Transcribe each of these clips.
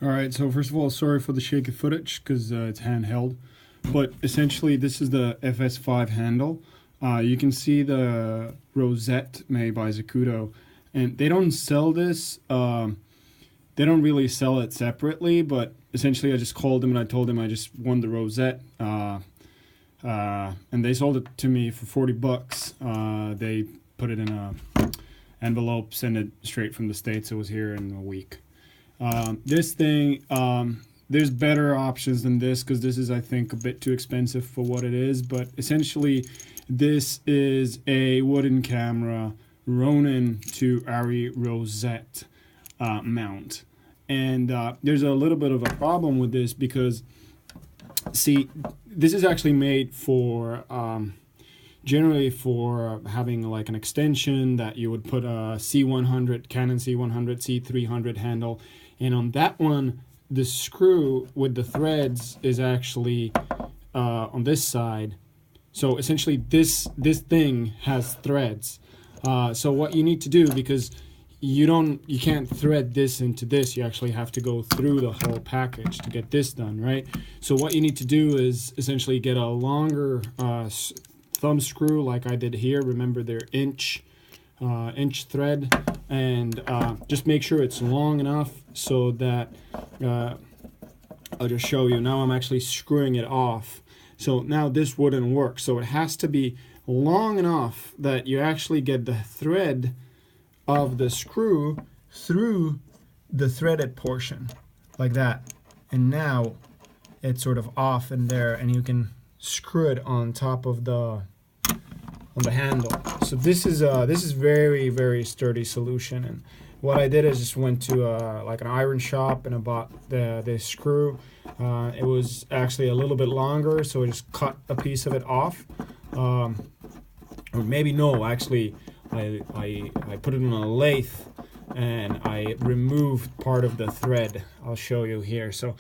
Alright, so first of all, sorry for the shaky footage because it's handheld. But essentially, this is the FS5 handle. You can see the rosette made by Zacuto. And they don't sell this. They don't really sell it separately, but essentially I just called them and I told them I just won the rosette. And they sold it to me for 40 bucks. They put it in a envelope, sent it straight from the States. It was here in a week. This thing, there's better options than this because this is, I think, a bit too expensive for what it is. But essentially, this is a Woodencamera Ronin-to Arri rosette mount. And there's a little bit of a problem with this because, see, this is actually made for generally for having like an extension that you would put a C100, Canon C100, C300 handle, and on that one the screw with the threads is actually on this side. So essentially this thing has threads. So what you need to do, because you can't thread this into this, you actually have to go through the whole package to get this done, right? So what you need to do is essentially get a longer thumb screw like I did here. Remember, they're inch thread, and just make sure it's long enough so that I'll just show you. Now I'm actually screwing it off. So now this wouldn't work. So it has to be long enough that you actually get the thread of the screw through the threaded portion like that, and now it's sort of off in there and you can screw it on top of the handle. So this is very, very sturdy solution. And what I did is just went to like an iron shop and I bought this screw. It was actually a little bit longer, so I just cut a piece of it off, or maybe no, actually I put it on a lathe and I removed part of the thread. I'll show you here. So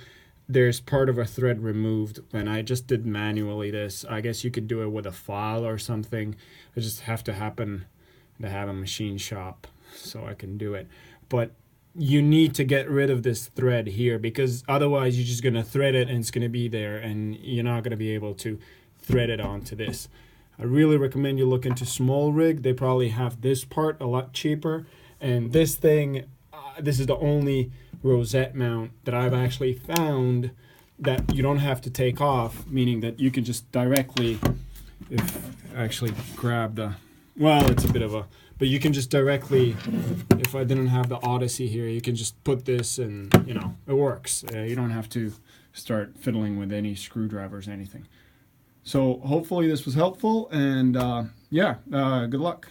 there's part of a thread removed, and I just did manually this. I guess you could do it with a file or something. I just have to happen to have a machine shop so I can do it. But you need to get rid of this thread here, because otherwise you're just going to thread it and it's going to be there and you're not going to be able to thread it onto this. I really recommend you look into Small Rig. They probably have this part a lot cheaper. And this thing, this is the only rosette mount that I've actually found that you don't have to take off, meaning that you can just directly, if I actually grab the, well, it's a bit of a, but you can just directly, if I didn't have the Odyssey here, you can just put this and, you know, it works. You don't have to start fiddling with any screwdrivers or anything. So hopefully this was helpful, and yeah, good luck.